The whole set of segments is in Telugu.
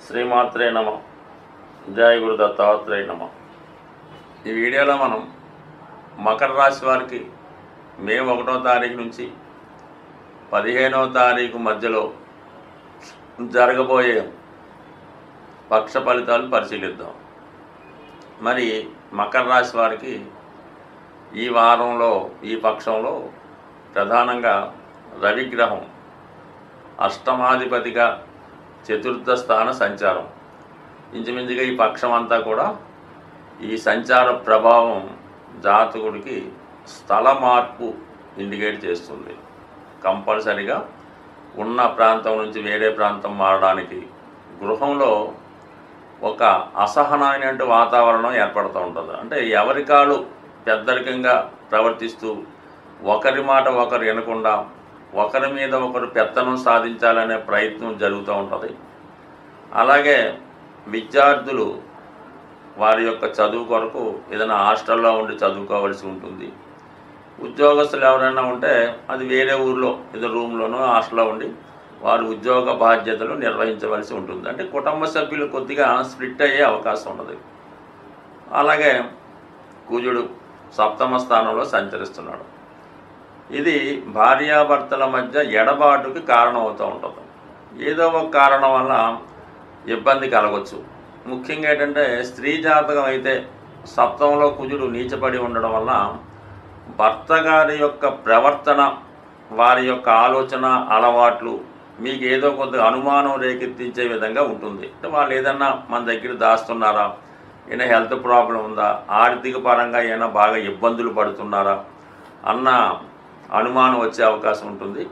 శ్రీమాత్రే నమ. జయ గురు దత్తాత్రేయ నమ. ఈ వీడియోలో మనం మకర రాశి వారికి మే 1వ తారీఖు నుంచి 15వ తారీఖు మధ్యలో జరగబోయే పక్ష ఫలితాలు పరిశీలిద్దాం. మరి మకర రాశి వారికి ఈ వారంలో ఈ పక్షంలో ప్రధానంగా రవిగ్రహం అష్టమాధిపతిగా చతుర్థ స్థాన సంచారం. ఇంచుమించుగా ఈ పక్షం అంతా కూడా ఈ సంచార ప్రభావం జాతకుడికి స్థల మార్పు ఇండికేట్ చేస్తుంది. కంపల్సరిగా ఉన్న ప్రాంతం నుంచి వేరే ప్రాంతం మారడానికి గృహంలో ఒక అసహనమైన వాతావరణం ఏర్పడుతూ ఉంటుంది. అంటే ఎవరి కాళ్ళు పెద్దరికంగా ప్రవర్తిస్తూ ఒకరి మాట ఒకరు వినకుండా ఒకరి మీద ఒకరు పెత్తనం సాధించాలనే ప్రయత్నం జరుగుతూ ఉంటుంది. అలాగే విద్యార్థులు వారి యొక్క చదువు కొరకు ఏదైనా హాస్టల్లో ఉండి చదువుకోవాల్సి ఉంటుంది. ఉద్యోగస్తులు ఎవరైనా ఉంటే అది వేరే ఊర్లో ఏదో రూమ్లోనో హాస్టల్లో ఉండి వారు ఉద్యోగ బాధ్యతలు నిర్వహించవలసి ఉంటుంది. అంటే కుటుంబ సభ్యులు కొద్దిగా స్ప్లిట్ అయ్యే అవకాశం ఉన్నది. అలాగే కుజుడు సప్తమ స్థానంలో సంచరిస్తున్నాడు. ఇది భార్యాభర్తల మధ్య ఎడబాటుకి కారణమవుతూ ఉంటుంది. ఏదో ఒక కారణం వల్ల ఇబ్బంది కలగవచ్చు. ముఖ్యంగా ఏంటంటే స్త్రీ జాతకం అయితే సప్తమంలో కుజుడు నీచపడి ఉండడం వల్ల భర్త గారి యొక్క ప్రవర్తన, వారి యొక్క ఆలోచన, అలవాట్లు మీకు ఏదో కొద్దిగా అనుమానం రేకెత్తించే విధంగా ఉంటుంది. అంటే వాళ్ళు ఏదన్నా మన దగ్గర దాస్తున్నారా, ఏమైనా హెల్త్ ప్రాబ్లం ఉందా, ఆర్థిక పరంగా ఏమైనా బాగా ఇబ్బందులు పడుతున్నారా అన్న అనుమానం వచ్చే అవకాశం ఉంటుంది.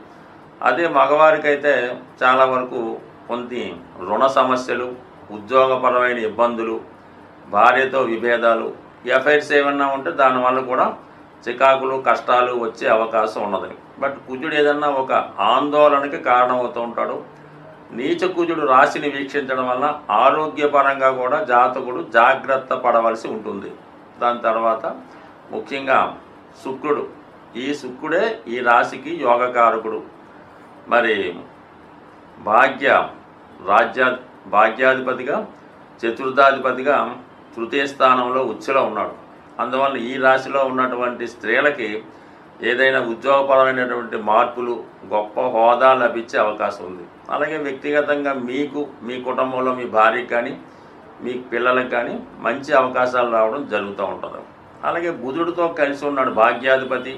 అదే మగవారికైతే చాలా వరకు కొన్ని రుణ సమస్యలు, ఉద్యోగపరమైన ఇబ్బందులు, భార్యతో విభేదాలు, ఎఫైర్స్ ఏమన్నా ఉంటే దానివల్ల కూడా చికాకులు, కష్టాలు వచ్చే అవకాశం ఉన్నది. బట్ కుజుడు ఏదన్నా ఒక ఆందోళనకి కారణమవుతూ ఉంటాడు. నీచ కుజుడు రాశిని వీక్షించడం వల్ల ఆరోగ్యపరంగా కూడా జాతకుడు జాగ్రత్త పడవలసి ఉంటుంది. దాని తర్వాత ముఖ్యంగా శుక్రుడు, ఈ శుక్రుడే ఈ రాశికి యోగకారకుడు. మరి భాగ్యాధిపతిగా చతుర్థాధిపతిగా తృతీయ స్థానంలో ఉచ్చులో ఉన్నాడు. అందువల్ల ఈ రాశిలో ఉన్నటువంటి స్త్రీలకి ఏదైనా ఉద్యోగపరమైనటువంటి మార్పులు, గొప్ప హోదా లభించే అవకాశం ఉంది. అలాగే వ్యక్తిగతంగా మీకు, మీ కుటుంబంలో మీ భార్యకి కానీ మీ పిల్లలకు కానీ మంచి అవకాశాలు రావడం జరుగుతూ ఉంటుంది. అలాగే బుధుడితో కలిసి ఉన్నాడు భాగ్యాధిపతి,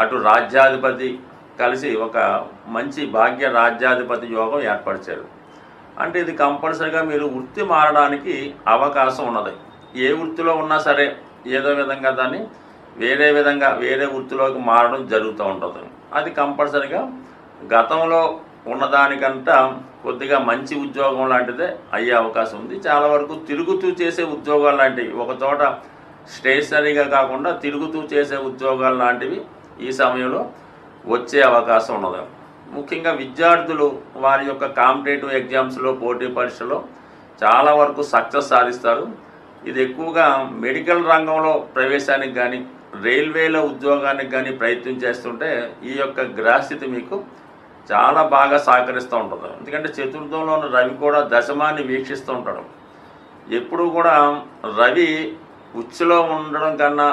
అటు రాజ్యాధిపతి కలిసి ఒక మంచి భాగ్య రాజ్యాధిపతి యోగం ఏర్పరిచారు. అంటే ఇది కంపల్సరీగా మీరు వృత్తి మారడానికి అవకాశం ఉన్నది. ఏ వృత్తిలో ఉన్నా సరే ఏదో విధంగా దాన్ని వేరే వృత్తిలోకి మారడం జరుగుతూ ఉంటుంది. అది కంపల్సరీగా గతంలో ఉన్నదానికంట కొద్దిగా మంచి ఉద్యోగం లాంటిదే అయ్యే అవకాశం ఉంది. చాలా వరకు తిరుగుతూ చేసే ఉద్యోగాలు లాంటివి, ఒక చోట స్టేషనరీగా కాకుండా తిరుగుతూ చేసే ఉద్యోగాలు లాంటివి ఈ సమయంలో వచ్చే అవకాశం ఉన్నది. ముఖ్యంగా విద్యార్థులు వారి యొక్క కాంపిటేటివ్ ఎగ్జామ్స్లో, పోటీ పరీక్షలో చాలా వరకు సక్సెస్ సాధిస్తారు. ఇది ఎక్కువగా మెడికల్ రంగంలో ప్రవేశానికి కానీ రైల్వేలో ఉద్యోగానికి కానీ ప్రయత్నం చేస్తుంటే ఈ యొక్క గ్రహస్థితి మీకు చాలా బాగా సహకరిస్తూ ఉంటుంది. ఎందుకంటే చతుర్థంలో ఉన్న రవి కూడా దశమాన్ని వీక్షిస్తూ ఉంటాడు. ఎప్పుడు కూడా రవి ఉచ్చులో ఉండడం కన్నా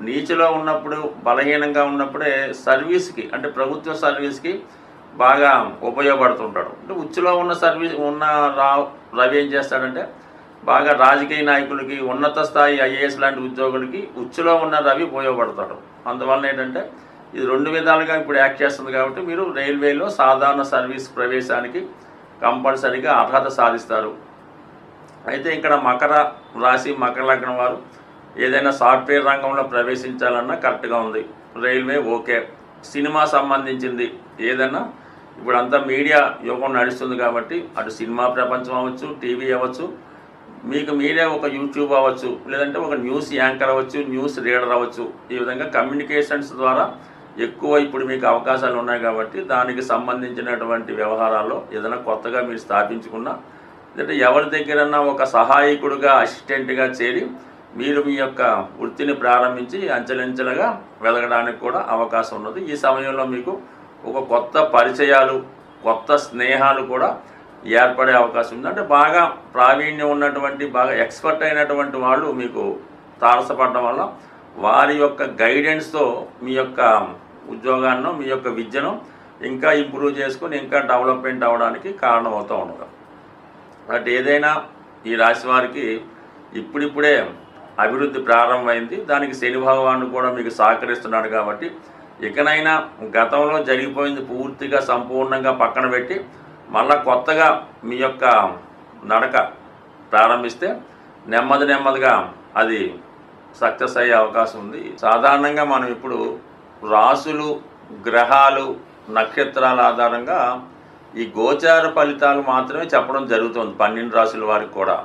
నీచులో ఉన్నప్పుడు, బలహీనంగా ఉన్నప్పుడే సర్వీస్కి, అంటే ప్రభుత్వ సర్వీస్కి బాగా ఉపయోగపడుతుంటాడు. అంటే ఉచ్చులో ఉన్న రవి ఏం చేస్తాడంటే బాగా రాజకీయ నాయకులకి, ఉన్నత స్థాయి ఐఏఎస్ లాంటి ఉద్యోగులకి ఉచ్చులో ఉన్న రవి ఉపయోగపడతాడు. అందువల్ల ఏంటంటే ఇది 2 విధాలుగా ఇప్పుడు యాక్ట్ చేస్తుంది. కాబట్టి మీరు రైల్వేలో సాధారణ సర్వీస్ ప్రవేశానికి కంపల్సరీగా అర్హత సాధిస్తారు. అయితే ఇక్కడ మకర రాశి, మకర లగ్నం వారు ఏదైనా సాఫ్ట్వేర్ రంగంలో ప్రవేశించాలన్నా కరెక్ట్గా ఉంది. Railway okay. సినిమా సంబంధించింది ఏదైనా ఇప్పుడు అంతా మీడియా యుగం నడుస్తుంది కాబట్టి అటు సినిమా ప్రపంచం అవ్వచ్చు, టీవీ అవ్వచ్చు, మీకు మీరే ఒక యూట్యూబ్ అవ్వచ్చు, లేదంటే ఒక న్యూస్ యాంకర్ అవ్వచ్చు, న్యూస్ రీడర్ అవ్వచ్చు. ఈ విధంగా కమ్యూనికేషన్స్ ద్వారా ఎక్కువ ఇప్పుడు మీకు అవకాశాలు ఉన్నాయి. కాబట్టి దానికి సంబంధించినటువంటి వ్యవహారాల్లో ఏదైనా కొత్తగా మీరు స్థాపించుకున్నా, లేదంటే ఎవరి దగ్గరన్నా ఒక సహాయకుడిగా, అసిస్టెంట్గా చేరి మీరు మీ యొక్క వృత్తిని ప్రారంభించి అంచెలంచెలుగా వెదగడానికి కూడా అవకాశం ఉన్నది. ఈ సమయంలో మీకు ఒక కొత్త పరిచయాలు, కొత్త స్నేహాలు కూడా ఏర్పడే అవకాశం ఉంది. అంటే బాగా ప్రావీణ్యం ఉన్నటువంటి బాగా ఎక్స్పర్ట్ అయినటువంటి వాళ్ళు మీకు తారసపడడం వల్ల వారి యొక్క గైడెన్స్తో మీ యొక్క ఉద్యోగాన్ని మీ యొక్క విద్యను ఇంకా ఇంప్రూవ్ చేసుకొని ఇంకా డెవలప్మెంట్ అవ్వడానికి కారణమవుతూ ఉండదు. అంటే ఏదైనా ఈ రాశి వారికి ఇప్పుడిప్పుడే అభివృద్ధి ప్రారంభమైంది. దానికి శని భగవానుడు కూడా మీకు సహకరిస్తున్నాడు కాబట్టి ఇకనైనా గతంలో జరిగిపోయింది పూర్తిగా సంపూర్ణంగా పక్కన పెట్టి మళ్ళా కొత్తగా మీ యొక్క నడక ప్రారంభిస్తే నెమ్మదిగా అది సక్సెస్ అయ్యే అవకాశం ఉంది. సాధారణంగా మనం ఇప్పుడు రాసులు, గ్రహాలు, నక్షత్రాల ఆధారంగా ఈ గోచార ఫలితాలు మాత్రమే చెప్పడం జరుగుతుంది 12 రాశుల వారికి కూడా.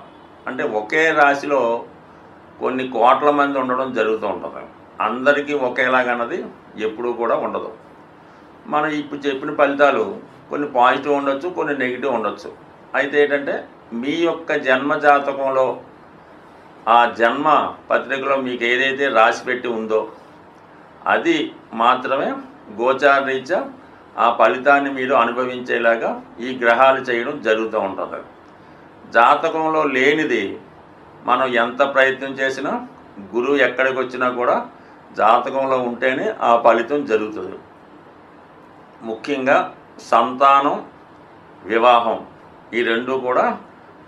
అంటే ఒకే రాశిలో కొన్ని కోట్ల మంది ఉండడం జరుగుతూ ఉంటుంది. అందరికీ ఒకేలాగన్నది ఎప్పుడూ కూడా ఉండదు. మనం ఇప్పుడు చెప్పిన ఫలితాలు కొన్ని పాజిటివ్ ఉండొచ్చు, కొన్ని నెగిటివ్ ఉండొచ్చు. అయితే ఏంటంటే మీ యొక్క జన్మ జాతకంలో ఆ జన్మ పత్రికలో మీకు ఏదైతే రాసి పెట్టి ఉందో అది మాత్రమే గోచార రీత్యా ఆ ఫలితాన్ని మీరు అనుభవించేలాగా ఈ గ్రహాలు చేయడం జరుగుతూ ఉంటుంది. జాతకంలో లేనిది మనం ఎంత ప్రయత్నం చేసినా గురువు ఎక్కడికి వచ్చినా కూడా జాతకంలో ఉంటేనే ఆ ఫలితం జరుగుతుంది. ముఖ్యంగా సంతానం, వివాహం ఈ రెండు కూడా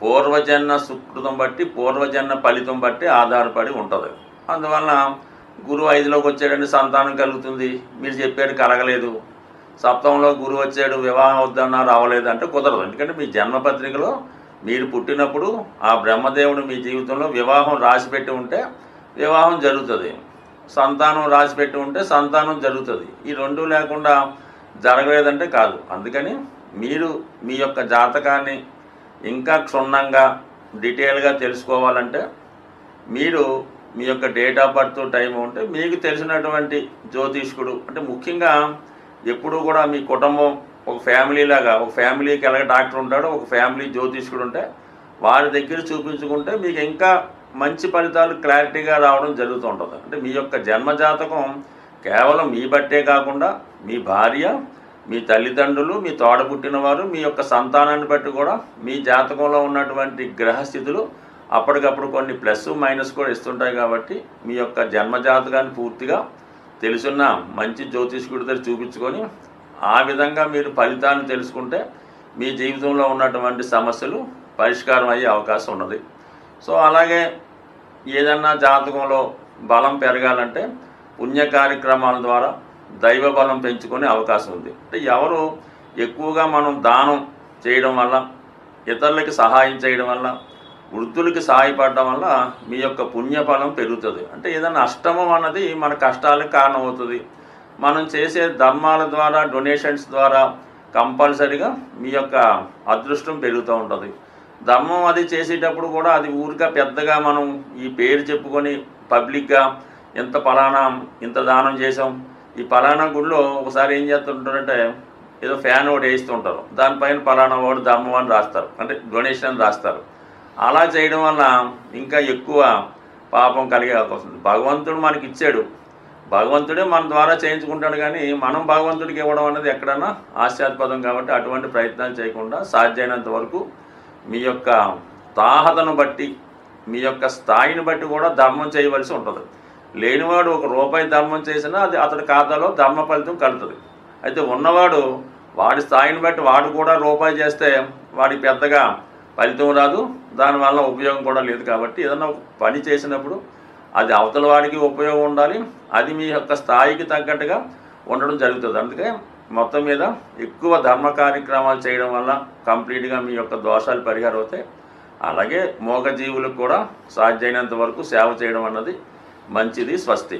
పూర్వజన్మ సుకృతం బట్టి పూర్వజన్మ ఫలితం బట్టి ఆధారపడి ఉంటుంది. అందువలన గురువు 5లోకి వచ్చాడంటే సంతానం కలుగుతుంది, మీరు చెప్పాడు కలగలేదు. సప్తమంలో గురువు వచ్చాడు, వివాహం వద్దన్నారు అవ్వలేదు అంటే కుదరదు. ఎందుకంటే మీ జన్మపత్రికలో మీరు పుట్టినప్పుడు ఆ బ్రహ్మదేవుడు మీ జీవితంలో వివాహం రాసిపెట్టి ఉంటే వివాహం జరుగుతుంది, సంతానం రాసిపెట్టి ఉంటే సంతానం జరుగుతుంది. ఈ రెండు లేకుండా జరగలేదంటే కాదు. అందుకని మీరు మీ యొక్క జాతకాన్ని ఇంకా క్షుణ్ణంగా డీటెయిల్గా తెలుసుకోవాలంటే మీరు మీ యొక్క డేట్ ఆఫ్ బర్త్ టైం ఉంటే మీకు తెలిసినటువంటి జ్యోతిష్కుడు, అంటే ముఖ్యంగా ఎప్పుడు కూడా మీ కుటుంబం ఒక ఫ్యామిలీ లాగా, ఒక ఫ్యామిలీకి ఎలాగ డాక్టర్ ఉంటాడో ఒక ఫ్యామిలీ జ్యోతిష్కుడు ఉంటే వారి దగ్గర చూపించుకుంటే మీకు ఇంకా మంచి ఫలితాలు క్లారిటీగా రావడం జరుగుతూ ఉంటుంది. అంటే మీ యొక్క జన్మజాతకం కేవలం మీ బట్టే కాకుండా మీ భార్య, మీ తల్లిదండ్రులు, మీ తోడబుట్టిన వారు, మీ యొక్క సంతానాన్ని బట్టి కూడా మీ జాతకంలో ఉన్నటువంటి గ్రహస్థితులు అప్పటికప్పుడు కొన్ని ప్లస్ మైనస్ కూడా ఇస్తుంటాయి. కాబట్టి మీ యొక్క జన్మజాతకాన్ని పూర్తిగా తెలుసున్న మంచి జ్యోతిష్కుడి దగ్గర చూపించుకొని ఆ విధంగా మీరు ఫలితాన్ని తెలుసుకుంటే మీ జీవితంలో ఉన్నటువంటి సమస్యలు పరిష్కారం అయ్యే అవకాశం ఉన్నది. సో అలాగే ఏదన్నా జాతకంలో బలం పెరగాలంటే పుణ్య కార్యక్రమాల ద్వారా దైవ బలం పెంచుకునే అవకాశం ఉంది. అంటే ఎవరు ఎక్కువగా మనం దానం చేయడం వల్ల, ఇతరులకి సహాయం చేయడం వల్ల, వృద్ధులకి సహాయపడడం వల్ల మీ యొక్క పుణ్యఫలం పెరుగుతుంది. అంటే ఏదైనా అష్టమం అన్నది మన కష్టాలకు కారణమవుతుంది. మనం చేసే ధర్మాల ద్వారా, డొనేషన్స్ ద్వారా కంపల్సరీగా మీ యొక్క అదృష్టం పెరుగుతూ ఉంటుంది. ధర్మం అది చేసేటప్పుడు కూడా అది ఊరిగా పెద్దగా మనం ఈ పేరు చెప్పుకొని పబ్లిక్గా ఇంత దానం చేసాం, ఈ పలానా గుడిలో ఒకసారి ఏం చేస్తుంటారంటే ఏదో ఫ్యాన్ ఒకటి వేస్తుంటారు, దానిపైన పలానా వాడు ధర్మం అని రాస్తారు, అంటే డొనేషన్ అని రాస్తారు. అలా చేయడం వల్ల ఇంకా ఎక్కువ పాపం కలిగే అవకాశం ఉంది. భగవంతుడు మనకి ఇచ్చాడు, భగవంతుడే మన ద్వారా చేయించుకుంటాడు, కానీ మనం భగవంతుడికి ఇవ్వడం అనేది ఎక్కడన్నా ఆశ్చర్యపదం. కాబట్టి అటువంటి ప్రయత్నాలు చేయకుండా సాధ్యమైనంత వరకు మీ యొక్క తాహతను బట్టి, మీ యొక్క స్థాయిని బట్టి కూడా ధర్మం చేయవలసి ఉంటుంది. లేనివాడు ₹1 ధర్మం చేసినా అది అతడి ఖాతాలో ధర్మ ఫలితం కలుగుతుంది. అయితే ఉన్నవాడు వాడి స్థాయిని బట్టి వాడు కూడా ₹1 చేస్తే వాడికి పెద్దగా ఫలితం రాదు, దానివల్ల ఉపయోగం కూడా లేదు. కాబట్టి ఏదన్నా పని చేసినప్పుడు అది అవతల వాడికి ఉపయోగం ఉండాలి, అది మీ యొక్క స్థాయికి తగ్గట్టుగా ఉండడం జరుగుతుంది. అందుకే మొత్తం మీద ఎక్కువ ధర్మ కార్యక్రమాలు చేయడం వల్ల కంప్లీట్గా మీ యొక్క దోషాలు పరిహారం అవుతాయి. అలాగే మూగజీవులకు కూడా సాధ్యమైనంత వరకు సేవ చేయడం అన్నది మంచిది. స్వస్తి.